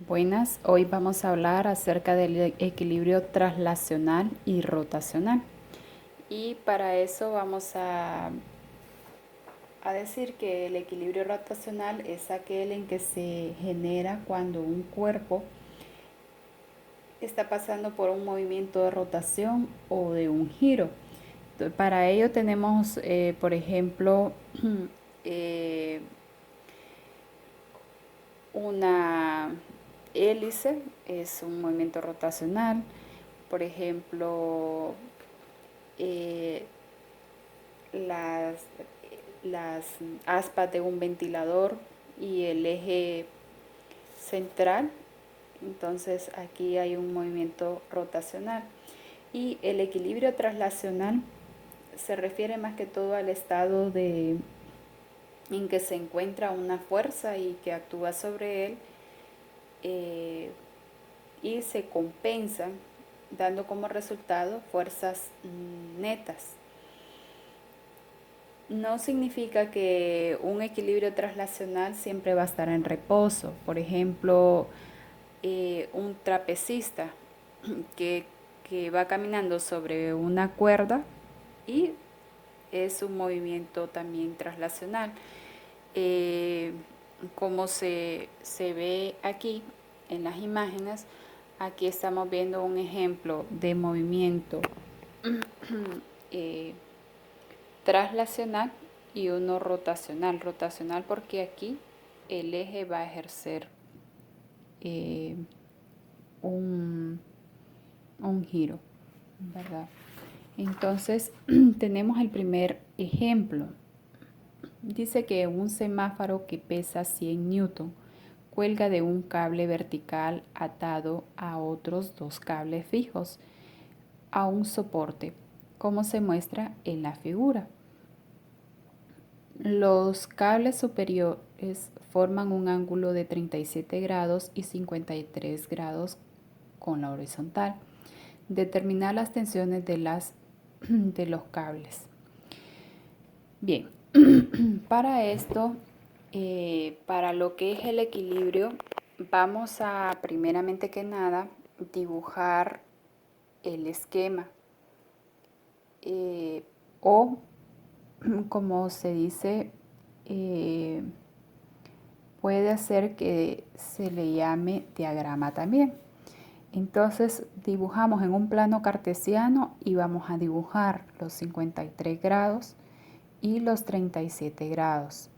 Buenas, hoy vamos a hablar acerca del equilibrio traslacional y rotacional. Y para eso vamos a decir que el equilibrio rotacional es aquel en que se genera cuando un cuerpo está pasando por un movimiento de rotación o de un giro. Para ello tenemos, por ejemplo, eh, una hélice, es un movimiento rotacional. Por ejemplo, eh, las, las aspas de un ventilador y el eje central. Entonces aquí hay un movimiento rotacional. Y el equilibrio traslacional se refiere más que todo al estado en que se encuentra una fuerza y que actúa sobre él, y se compensan dando como resultado fuerzas netas. No significa que un equilibrio traslacional siempre va a estar en reposo. Por ejemplo, un trapecista que, que va caminando sobre una cuerda y es un movimiento también traslacional. Eh, como se ve aquí en las imágenes, aquí estamos viendo un ejemplo de movimiento eh, traslacional y uno rotacional. Rotacional porque aquí el eje va a ejercer eh, un, un giro, ¿verdad? Entonces tenemos el primer ejemplo. Dice que un semáforo que pesa 100 newton cuelga de un cable vertical atado a otros dos cables fijos a un soporte, como se muestra en la figura. Los cables superiores forman un ángulo de 37 grados y 53 grados con la horizontal. Determinar las tensiones de los cables. Bien, para esto, para lo que es el equilibrio, vamos a primeramente que nada dibujar el esquema, o como se dice, puede hacer que se le llame diagrama también. Entonces dibujamos en un plano cartesiano y vamos a dibujar los 53 grados y los 37 grados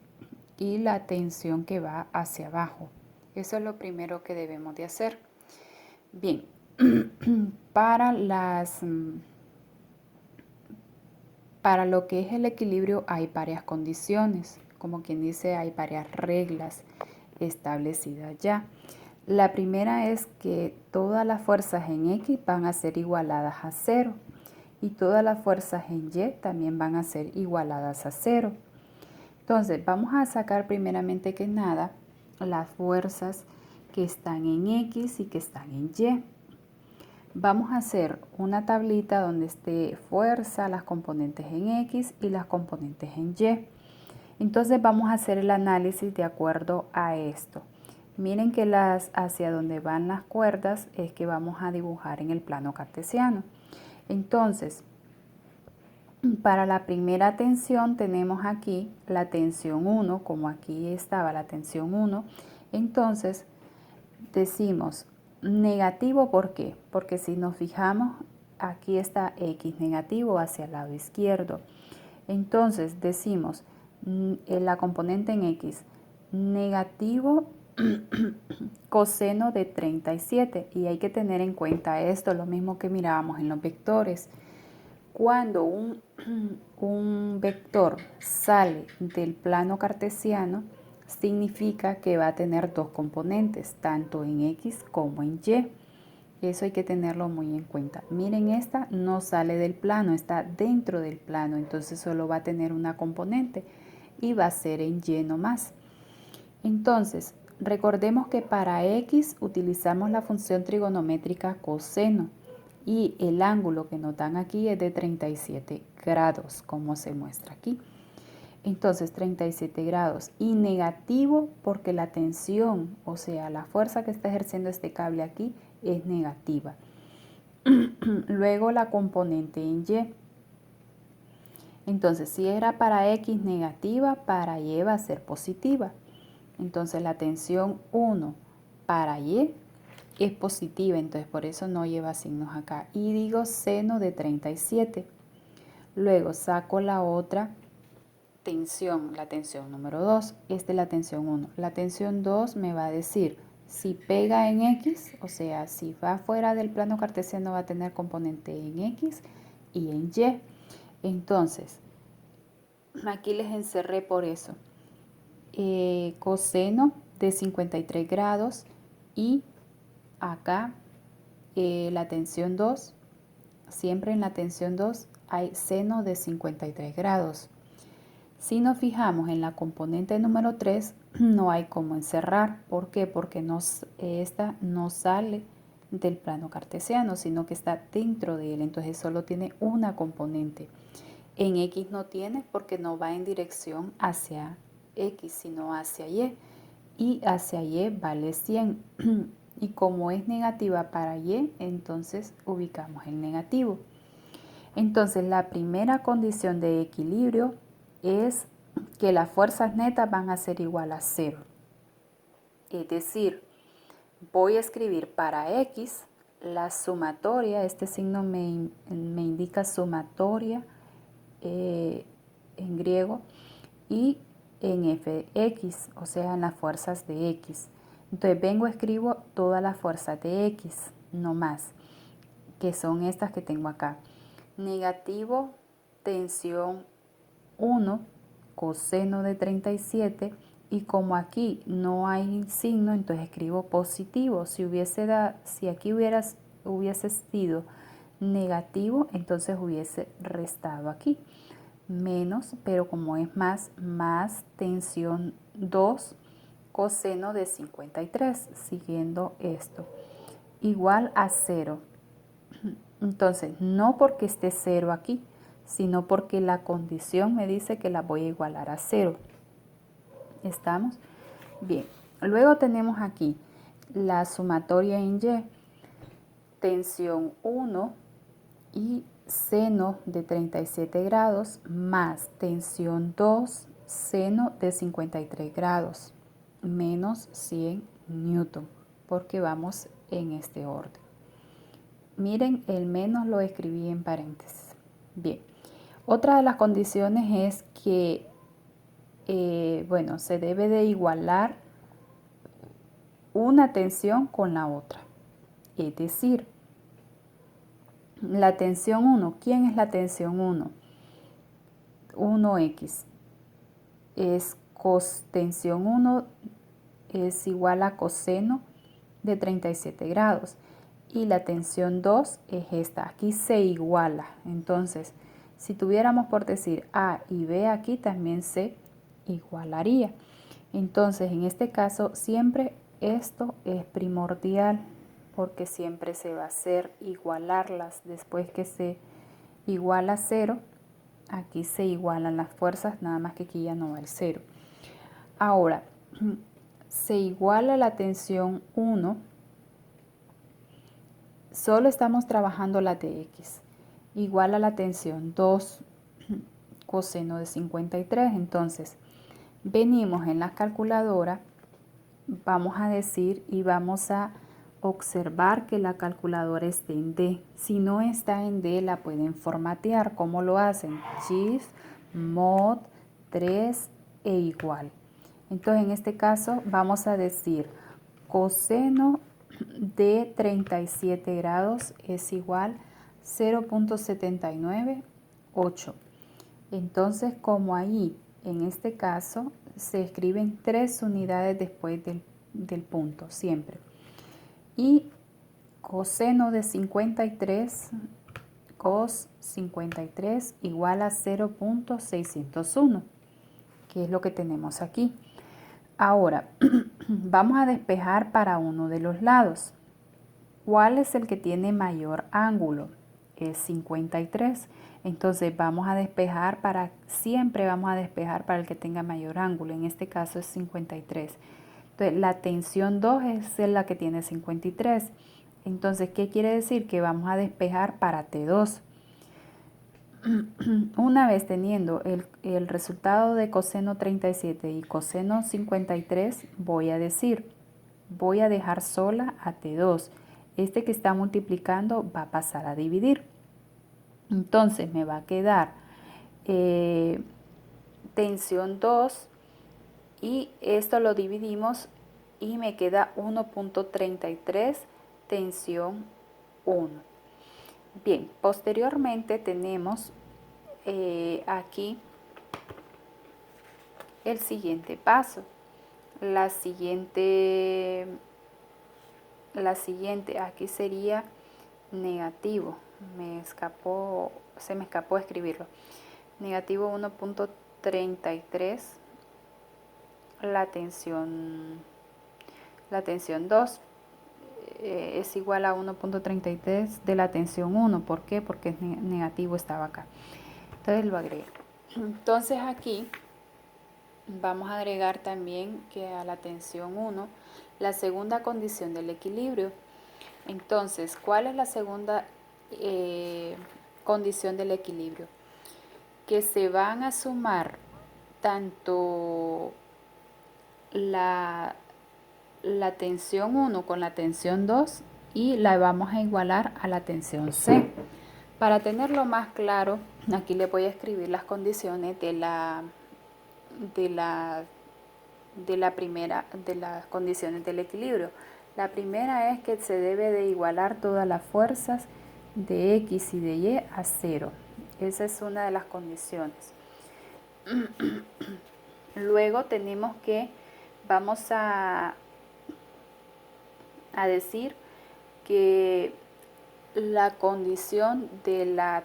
y la tensión que va hacia abajo. Eso es lo primero que debemos de hacer. Bien, para para lo que es el equilibrio hay varias condiciones, como quien dice, hay varias reglas establecidas ya. La primera es que todas las fuerzas en X van a ser igualadas a 0 y todas las fuerzas en Y también van a ser igualadas a 0. Entonces vamos a sacar primeramente que nada las fuerzas que están en X y que están en Y. Vamos a hacer una tablita donde esté fuerza, las componentes en X y las componentes en Y. Entonces vamos a hacer el análisis de acuerdo a esto. Miren que hacia donde van las cuerdas es que vamos a dibujar en el plano cartesiano. Entonces, para la primera tensión tenemos aquí la tensión 1, como aquí estaba la tensión 1. Entonces, decimos negativo, ¿por qué? Porque si nos fijamos, aquí está X negativo hacia el lado izquierdo. Entonces decimos en la componente en X, negativo coseno de 37. Y hay que tener en cuenta esto, lo mismo que mirábamos en los vectores. Cuando un vector sale del plano cartesiano, significa que va a tener dos componentes, tanto en X como en Y. Eso hay que tenerlo muy en cuenta. Miren, esta no sale del plano, está dentro del plano, entonces solo va a tener una componente y va a ser en Y nomás. Entonces, recordemos que para X utilizamos la función trigonométrica coseno y el ángulo que nos dan aquí es de 37 grados, como se muestra aquí. Entonces 37 grados. Y negativo porque la tensión, o sea, la fuerza que está ejerciendo este cable aquí es negativa. Luego la componente en Y. Entonces, si era para X negativa, para Y va a ser positiva. Entonces, la tensión 1 para Y es positiva, entonces por eso no lleva signos acá. Y digo seno de 37. Luego saco la otra tensión, la tensión número 2. Esta es la tensión 1. La tensión 2 me va a decir si pega en X, o sea, si va fuera del plano cartesiano va a tener componente en X y en Y. Entonces, aquí les encerré por eso. Coseno de 53 grados y acá la tensión 2, siempre en la tensión 2 hay seno de 53 grados. Si nos fijamos en la componente número 3, no hay cómo encerrar. ¿Por qué? Porque esta no sale del plano cartesiano, sino que está dentro de él. Entonces solo tiene una componente. En X no tiene porque no va en dirección hacia X, sino hacia Y. Y hacia Y vale 100. Y como es negativa para Y, entonces ubicamos el negativo. Entonces la primera condición de equilibrio es que las fuerzas netas van a ser igual a 0. Es decir, voy a escribir para X la sumatoria, este signo me indica sumatoria en griego, y en fx, o sea, en las fuerzas de X. Entonces vengo, escribo todas las fuerzas de X, no más, que son estas que tengo acá. Negativo, tensión 1, coseno de 37, y como aquí no hay signo, entonces escribo positivo. Si aquí hubiese sido negativo, entonces hubiese restado aquí. Menos, pero como es más tensión 2, coseno de 53, siguiendo esto, igual a 0. Entonces, no porque esté 0 aquí, sino porque la condición me dice que la voy a igualar a 0. ¿Estamos? Bien. Luego tenemos aquí la sumatoria en Y, tensión 1 y seno de 37 grados más tensión 2, seno de 53 grados, menos 100 newton, porque vamos en este orden. Miren, el menos lo escribí en paréntesis. Bien, otra de las condiciones es que, se debe de igualar una tensión con la otra. Es decir, la tensión 1, ¿quién es la tensión 1? 1x es tensión 1 es igual a coseno de 37 grados. Y la tensión 2 es esta, aquí se iguala. Entonces, si tuviéramos por decir A y B aquí, también se igualaría. Entonces, en este caso, siempre esto es primordial, porque siempre se va a hacer igualarlas. Después que se iguala a 0, aquí se igualan las fuerzas, nada más que aquí ya no va el 0. Ahora, se iguala la tensión 1, solo estamos trabajando la de X, igual a la tensión 2, coseno de 53. Entonces, venimos en la calculadora, vamos a decir y vamos a observar que la calculadora esté en D. Si no está en D, la pueden formatear. ¿Cómo lo hacen? Shift, Mod, 3 e igual. Entonces, en este caso, vamos a decir coseno de 37 grados es igual 0.798. Entonces, como ahí, en este caso, se escriben 3 unidades después del punto, siempre. Y coseno de 53, cos 53 igual a 0.601, que es lo que tenemos aquí. Ahora, vamos a despejar para uno de los lados. ¿Cuál es el que tiene mayor ángulo? es 53. Entonces siempre vamos a despejar para el que tenga mayor ángulo. En este caso es 53. Entonces la tensión 2 es la que tiene 53. Entonces, ¿qué quiere decir? Que vamos a despejar para T2. Una vez teniendo el resultado de coseno 37 y coseno 53, voy a dejar sola a T2. Este que está multiplicando va a pasar a dividir. Entonces me va a quedar tensión 2 y esto lo dividimos y me queda 1.33 tensión 1. Bien, posteriormente tenemos aquí el siguiente paso. La siguiente aquí sería negativo. Se me escapó escribirlo. Negativo 1.33 la tensión 2 es igual a 1.33 de la tensión 1. ¿Por qué? Porque es negativo, estaba acá. Entonces lo agrego. Entonces aquí vamos a agregar también que a la tensión 1 la segunda condición del equilibrio. Entonces, ¿cuál es la segunda condición del equilibrio? Que se van a sumar tanto la tensión 1 con la tensión 2 y la vamos a igualar a la tensión C. Para tenerlo más claro, aquí le voy a escribir las condiciones de las condiciones del equilibrio. La primera es que se debe de igualar todas las fuerzas de X y de Y a 0. Esa es una de las condiciones. Luego tenemos que vamos a decir que la condición de la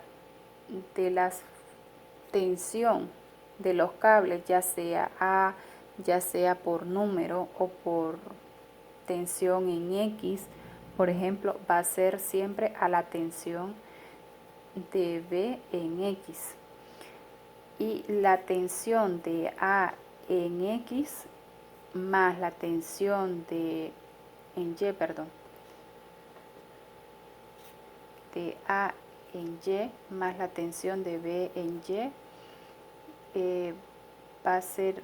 tensión de los cables, ya sea por número o por tensión en X, por ejemplo, va a ser siempre a la tensión de B en X. Y la tensión de A en X más la tensión de A en Y más la tensión de B en Y va a ser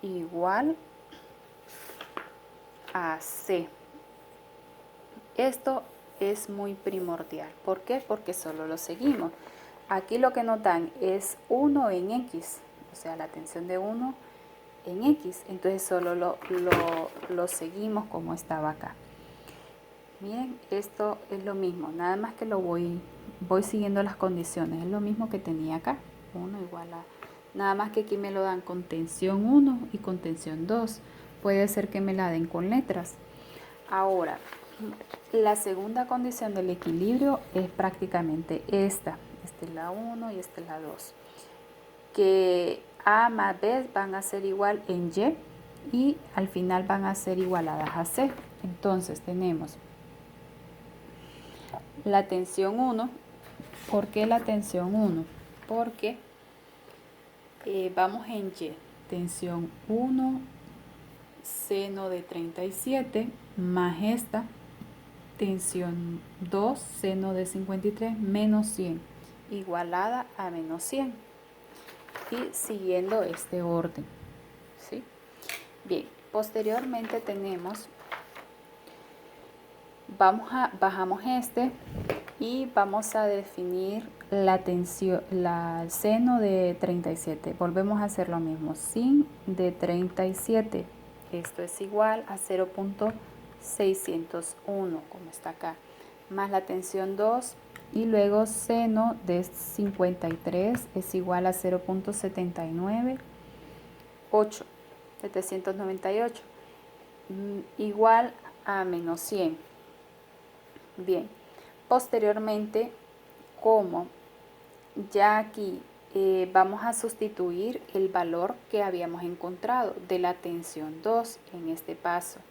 igual a C. Esto es muy primordial. ¿Por qué? Porque solo lo seguimos. Aquí lo que nos dan es 1 en X, o sea, la tensión de 1 en X. Entonces solo lo seguimos como estaba acá. Miren, esto es lo mismo, nada más que voy siguiendo las condiciones. Es lo mismo que tenía acá. 1 igual a... Nada más que aquí me lo dan con tensión 1 y con tensión 2. Puede ser que me la den con letras. Ahora, la segunda condición del equilibrio es prácticamente esta. Esta es la 1 y esta es la 2. Que A más B van a ser igual en Y al final van a ser igualadas a C. Entonces tenemos la tensión 1. ¿Por qué la tensión 1? Porque vamos en Y. Tensión 1 seno de 37 más esta tensión 2 seno de 53 menos 100 igualada a menos 100 y siguiendo este orden, ¿sí? Bien, posteriormente tenemos, bajamos este y vamos a definir la tensión, el seno de 37. Volvemos a hacer lo mismo, sin de 37. Esto es igual a 0.601, como está acá, más la tensión 2 y luego seno de 53 es igual a 0.798, 798, igual a menos 100. Bien, posteriormente, como ya aquí vamos a sustituir el valor que habíamos encontrado de la tensión 2 en este paso.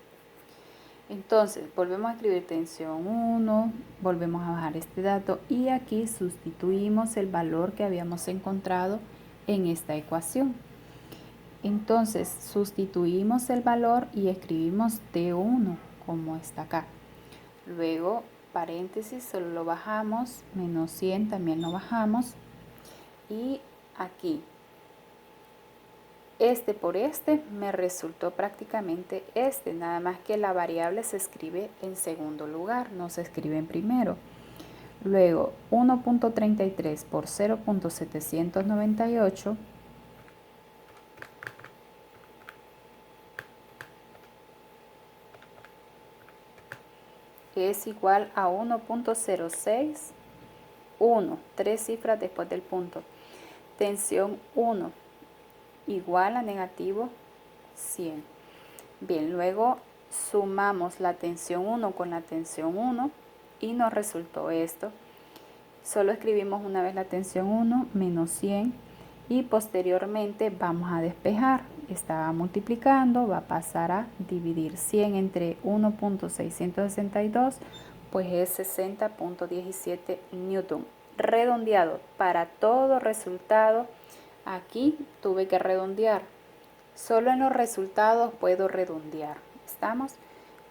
Entonces, volvemos a escribir tensión 1, volvemos a bajar este dato y aquí sustituimos el valor que habíamos encontrado en esta ecuación. Entonces, sustituimos el valor y escribimos T1 como está acá. Luego, paréntesis, solo lo bajamos, menos 100 también lo bajamos. Y aquí, este por este me resultó prácticamente este, nada más que la variable se escribe en segundo lugar, no se escribe en primero. Luego, 1.33 por 0.798 es igual a 1.061, 3 cifras después del punto. Tensión 1 igual a negativo 100. Bien, luego sumamos la tensión 1 con la tensión 1 y nos resultó esto. Solo escribimos una vez la tensión 1 menos 100 y posteriormente vamos a despejar. Estaba multiplicando, va a pasar a dividir 100 entre 1.662, pues es 60.17 newton. Redondeado para todo resultado, aquí tuve que redondear. Solo en los resultados puedo redondear. ¿Estamos?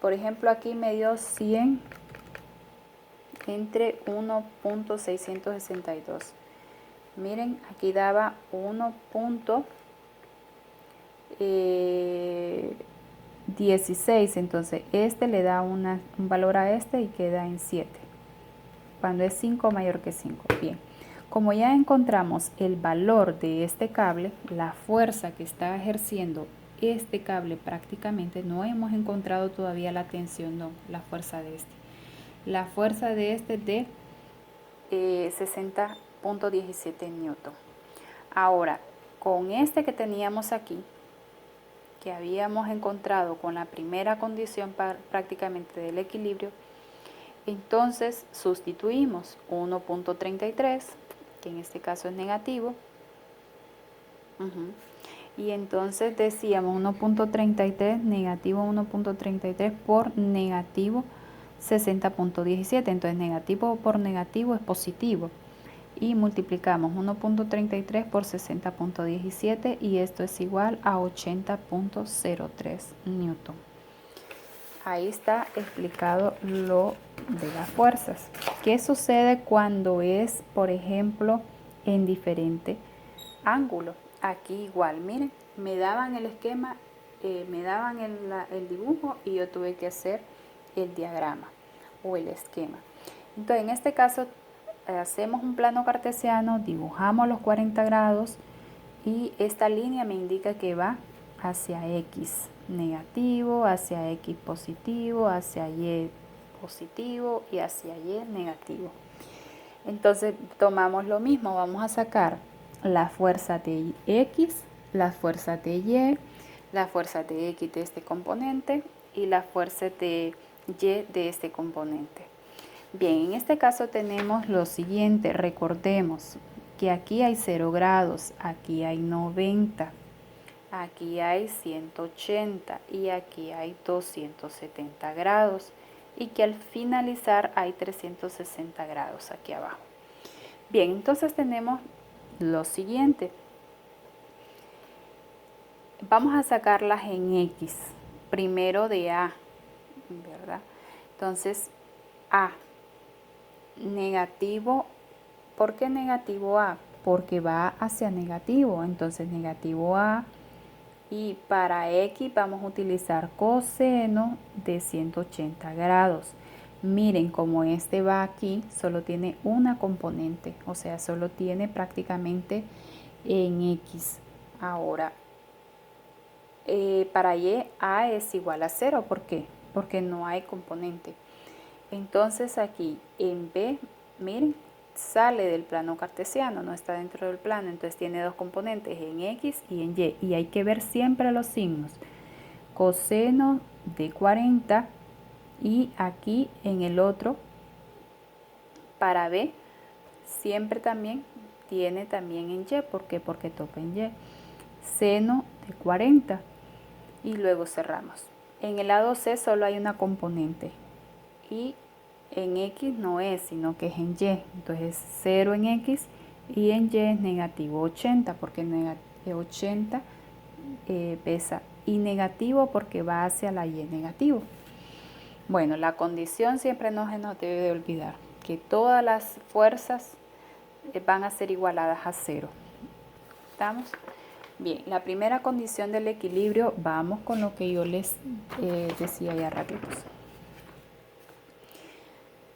Por ejemplo, aquí me dio 100 entre 1.662. Miren, aquí daba 1.16. Entonces, este le da un valor a este y queda en 7. Cuando es 5 mayor que 5. Bien. Como ya encontramos el valor de este cable, la fuerza que está ejerciendo este cable prácticamente, no hemos encontrado todavía la tensión, no, la fuerza de este. La fuerza de este es de 60.17 newton. Ahora, con este que teníamos aquí, que habíamos encontrado con la primera condición prácticamente del equilibrio, entonces sustituimos 1.33, que en este caso es negativo, y entonces decíamos 1.33, negativo 1.33 por negativo 60.17, entonces negativo por negativo es positivo, y multiplicamos 1.33 por 60.17 y esto es igual a 80.03 newton. Ahí está explicado lo de las fuerzas. ¿Qué sucede cuando es, por ejemplo, en diferente ángulo? Aquí igual, miren, me daban el esquema, me daban el dibujo y yo tuve que hacer el diagrama o el esquema. Entonces, en este caso, hacemos un plano cartesiano, dibujamos los 40 grados y esta línea me indica que va hacia X negativo, hacia X positivo, hacia Y positivo y hacia Y negativo. Entonces tomamos lo mismo, vamos a sacar la fuerza de X, la fuerza de Y, la fuerza de X de este componente y la fuerza de Y de este componente. Bien, en este caso tenemos lo siguiente, recordemos que aquí hay 0 grados, aquí hay 90, aquí hay 180 y aquí hay 270 grados y que al finalizar hay 360 grados aquí abajo. Bien, entonces tenemos lo siguiente. Vamos a sacarlas en X, primero de A, ¿verdad? Entonces, A, negativo. ¿Por qué negativo A? Porque va hacia negativo, entonces negativo A. Y para X vamos a utilizar coseno de 180 grados. Miren, como este va aquí, solo tiene una componente, o sea, solo tiene prácticamente en X. Ahora, para Y, A es igual a 0. ¿Por qué? Porque no hay componente. Entonces aquí en B, miren, sale del plano cartesiano, no está dentro del plano, entonces tiene dos componentes, en X y en Y, y hay que ver siempre los signos. Coseno de 40 y aquí en el otro, para B, siempre también tiene también en Y. ¿Por qué? Porque toca en Y. Seno de 40 y luego cerramos. En el lado C solo hay una componente y en X no es, sino que es en Y. Entonces 0 en X y en Y es negativo 80 porque 80 pesa, y negativo porque va hacia la Y negativo. Bueno, la condición siempre no se nos debe de olvidar, que todas las fuerzas van a ser igualadas a 0. ¿Estamos? Bien, la primera condición del equilibrio, vamos con lo que yo les decía ya rápidos.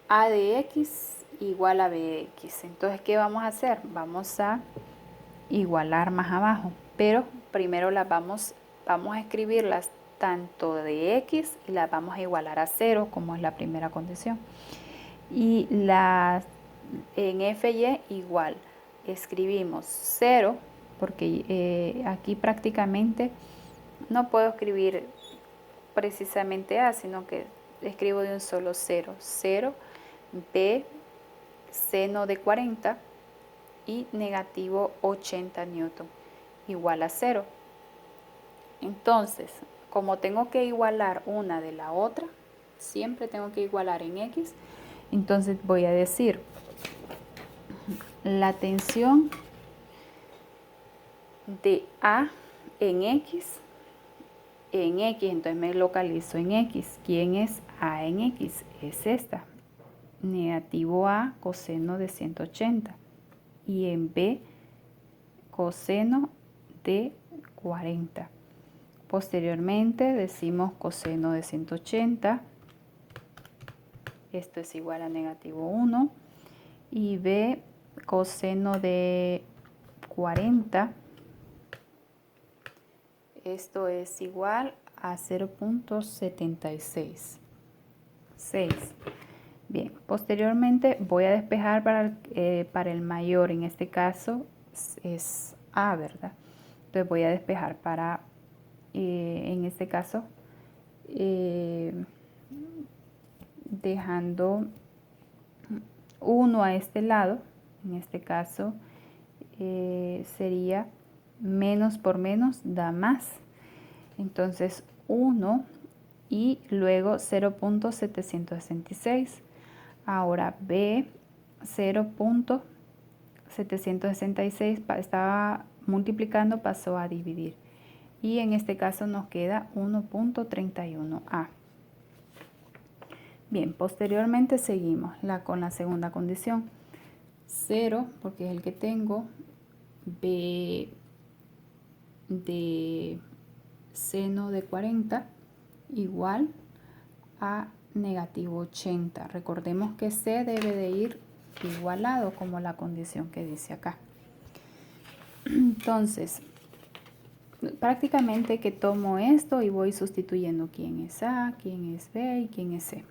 A de X igual a B de X. Entonces, ¿qué vamos a hacer? Vamos a igualar más abajo, pero primero las vamos a escribirlas tanto de X y las vamos a igualar a 0, como es la primera condición. Y en FY igual, escribimos 0, porque aquí prácticamente no puedo escribir precisamente A, sino que escribo de un solo 0. 0, B, seno de 40 y negativo 80 newton igual a 0. Entonces, como tengo que igualar una de la otra, siempre tengo que igualar en X, entonces voy a decir la tensión de A en X, entonces me localizo en X. ¿Quién es A en X? Es esta, negativo A coseno de 180, y en B coseno de 40. Posteriormente decimos coseno de 180, esto es igual a negativo 1, y B coseno de 40, esto es igual a 0.76. Bien, posteriormente voy a despejar para el mayor, en este caso es A, ¿verdad? Entonces voy a despejar para, en este caso, dejando 1 a este lado, en este caso sería menos por menos da más. Entonces 1 y luego 0.766. Ahora B 0.766 estaba multiplicando, pasó a dividir. Y en este caso nos queda 1.31A. Bien, posteriormente seguimos con la segunda condición. 0, porque es el que tengo, B de seno de 40 igual a negativo 80. Recordemos que C debe de ir igualado, como la condición que dice acá. Entonces, prácticamente que tomo esto y voy sustituyendo quién es A, quién es B y quién es C.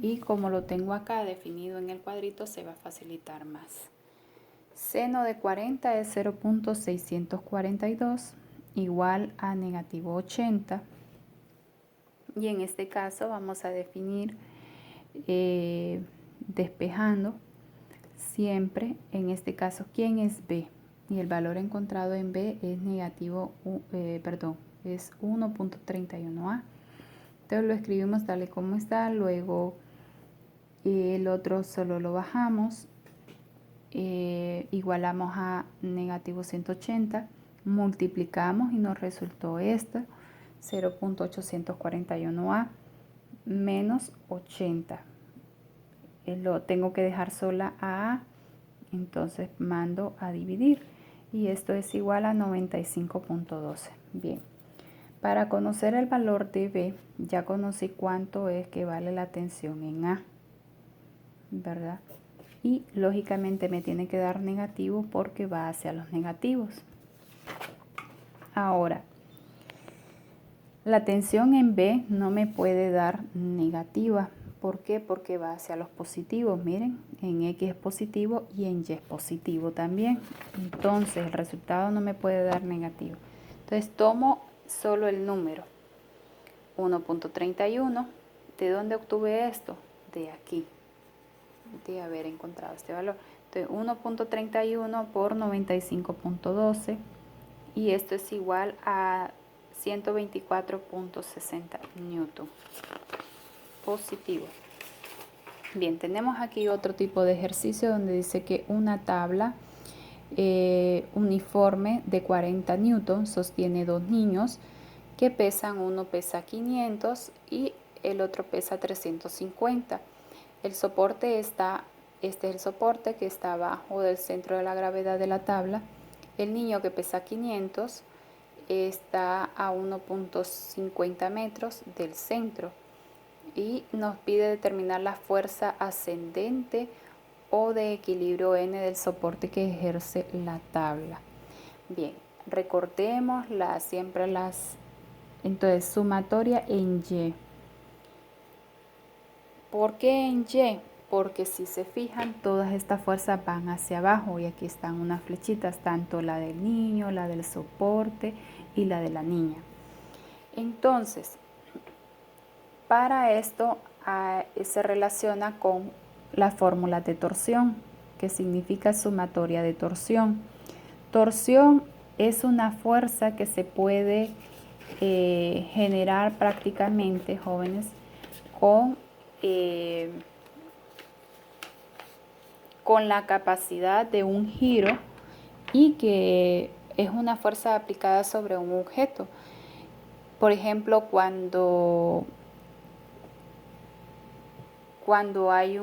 Y como lo tengo acá definido en el cuadrito, se va a facilitar más. Seno de 40 es 0.642 igual a negativo 80. Y en este caso vamos a definir despejando siempre, en este caso, ¿quién es B? Y el valor encontrado en B es negativo, es 1.31A. Entonces lo escribimos tal y como está, luego el otro solo lo bajamos, igualamos a negativo 180, multiplicamos y nos resultó esto, 0.841A menos 80. Lo tengo que dejar sola a A, entonces mando a dividir y esto es igual a 95.12. Bien, para conocer el valor de B, ya conocí cuánto es que vale la tensión en A, ¿verdad? Y lógicamente me tiene que dar negativo porque va hacia los negativos. Ahora, la tensión en B no me puede dar negativa. ¿Por qué? Porque va hacia los positivos. Miren, en X es positivo y en Y es positivo también. Entonces el resultado no me puede dar negativo. Entonces tomo solo el número 1.31. ¿De dónde obtuve esto? De aquí, de haber encontrado este valor. Entonces 1.31 por 95.12 y esto es igual a 124.60 newton. Positivo. Bien, tenemos aquí otro tipo de ejercicio donde dice que una tabla uniforme de 40 newton sostiene dos niños que pesan, uno pesa 500 y el otro pesa 350. El soporte este es el soporte que está abajo del centro de la gravedad de la tabla. El niño que pesa 500 está a 1.50 metros del centro y nos pide determinar la fuerza ascendente o de equilibrio N del soporte que ejerce la tabla. Bien, recordemos entonces sumatoria en Y. ¿Por qué en Y? Porque si se fijan, todas estas fuerzas van hacia abajo y aquí están unas flechitas, tanto la del niño, la del soporte y la de la niña. Entonces, para esto se relaciona con la fórmula de torsión, que significa sumatoria de torsión. Torsión es una fuerza que se puede generar prácticamente, jóvenes, con la capacidad de un giro y que es una fuerza aplicada sobre un objeto. Por ejemplo, cuando hay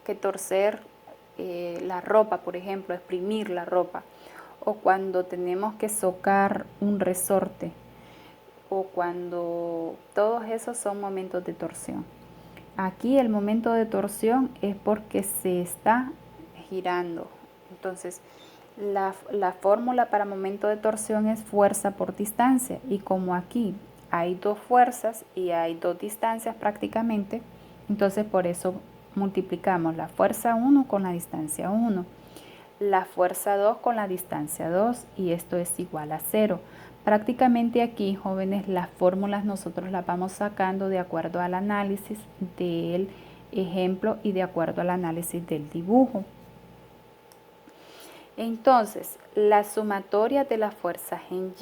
que torcer la ropa, por ejemplo, exprimir la ropa, o cuando tenemos que socar un resorte, o cuando todos esos son momentos de torsión. Aquí el momento de torsión es porque se está girando. Entonces, la fórmula para momento de torsión es fuerza por distancia. Y como aquí hay dos fuerzas y hay dos distancias prácticamente, entonces por eso multiplicamos la fuerza 1 con la distancia 1, la fuerza 2 con la distancia 2 y esto es igual a 0. Prácticamente aquí, jóvenes, las fórmulas nosotros las vamos sacando de acuerdo al análisis del ejemplo y de acuerdo al análisis del dibujo. Entonces, la sumatoria de las fuerzas en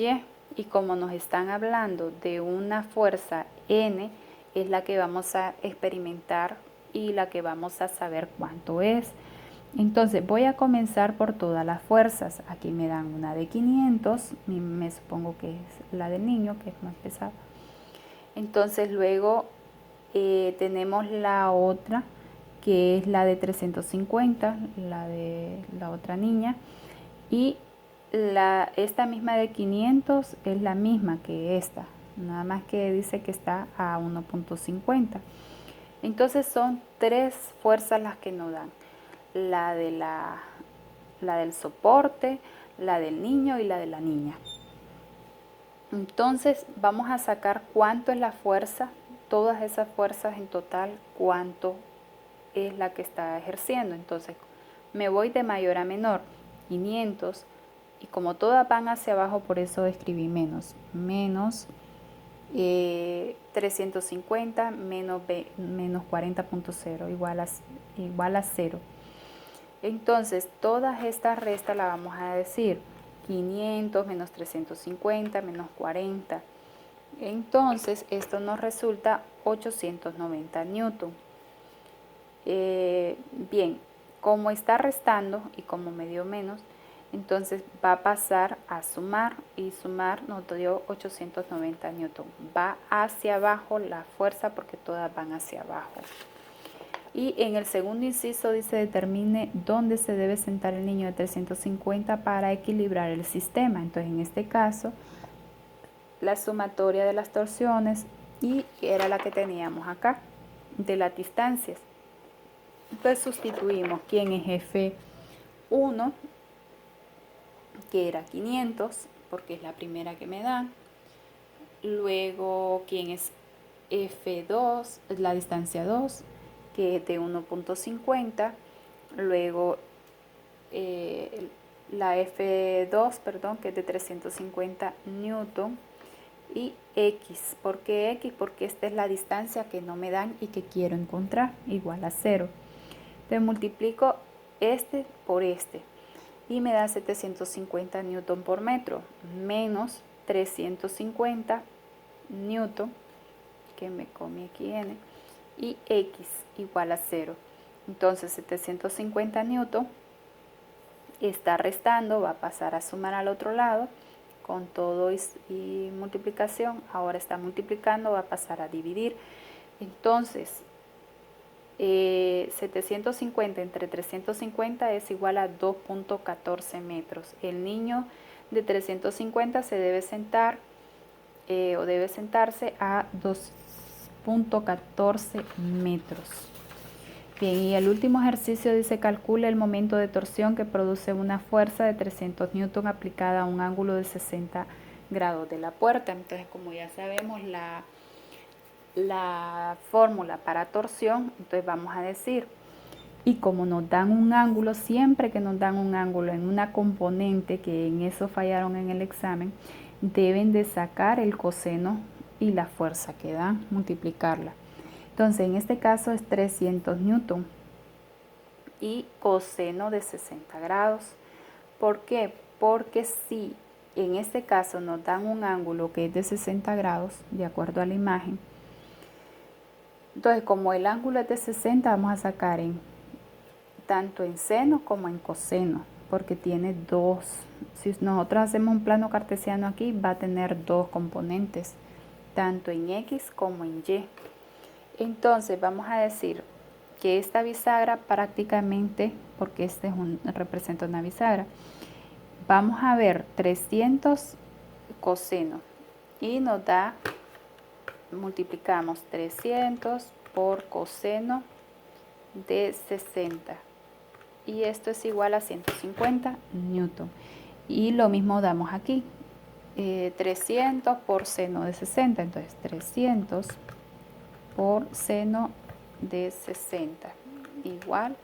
y como nos están hablando de una fuerza N, es la que vamos a experimentar y la que vamos a saber cuánto es. Entonces voy a comenzar por todas las fuerzas. Aquí me dan una de 500, me supongo que es la del niño, que es más pesada. Entonces luego tenemos la otra, que es la de 350, la de la otra niña. Y esta misma de 500 es la misma que esta, nada más que dice que está a 1.50. Entonces son tres fuerzas las que nos dan. La del soporte, la del niño y la de la niña. Entonces vamos a sacar cuánto es la fuerza, todas esas fuerzas en total, cuánto es la que está ejerciendo. Entonces me voy de mayor a menor, 500, y como todas van hacia abajo, por eso escribí menos 350 menos 40.0 igual a 0. Entonces, todas estas restas las vamos a decir 500 menos 350 menos 40. Entonces, esto nos resulta 890 newton. Bien, como está restando y como me dio menos, entonces va a pasar a sumar y sumar nos dio 890 newton. Va hacia abajo la fuerza porque todas van hacia abajo. Y en el segundo inciso dice determine dónde se debe sentar el niño de 350 para equilibrar el sistema. Entonces en este caso la sumatoria de las torsiones y era la que teníamos acá de las distancias. Entonces sustituimos quién es F1, que era 500 porque es la primera que me dan. Luego quién es F2, la distancia 2, que es de 1.50, luego la F2, perdón, que es de 350 newton, y X. ¿Por qué X? Porque esta es la distancia que no me dan y que quiero encontrar, igual a 0. Entonces multiplico por este y me da 750 newton por metro, menos 350 newton, que me come aquí n, y x igual a 0. Entonces 750 newton está restando, va a pasar a sumar al otro lado, con todo y multiplicación, ahora está multiplicando, va a pasar a dividir. Entonces 750 entre 350 es igual a 2.14 metros. El niño de 350 se debe sentar o debe sentarse a 2.14 metros. Bien, y el último ejercicio dice: calcula el momento de torsión que produce una fuerza de 300 newton aplicada a un ángulo de 60 grados de la puerta. Entonces, como ya sabemos la fórmula para torsión, entonces vamos a decir, y como nos dan un ángulo, siempre que nos dan un ángulo en una componente, que en eso fallaron en el examen, deben de sacar el coseno y la fuerza que dan, multiplicarla. Entonces, en este caso es 300 newton y coseno de 60 grados. ¿Por qué? Porque si en este caso nos dan un ángulo que es de 60 grados, de acuerdo a la imagen, entonces como el ángulo es de 60, vamos a sacar tanto en seno como en coseno, porque tiene dos. Si nosotros hacemos un plano cartesiano aquí, va a tener dos componentes, tanto en X como en Y. Entonces vamos a decir que esta bisagra prácticamente, porque este representa una bisagra, vamos a ver 300 coseno y nos da, multiplicamos 300 por coseno de 60 y esto es igual a 150 newton. Y lo mismo damos aquí, 300 por seno de 60, entonces 300 por seno de 60 igual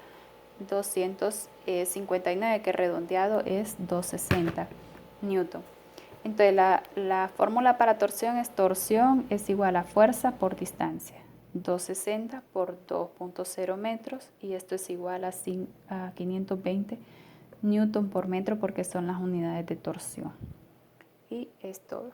259, que redondeado es 260 newton. Entonces la fórmula para torsión es igual a fuerza por distancia, 260 por 2.0 metros, y esto es igual a 520 newton por metro, porque son las unidades de torsión. Y es todo.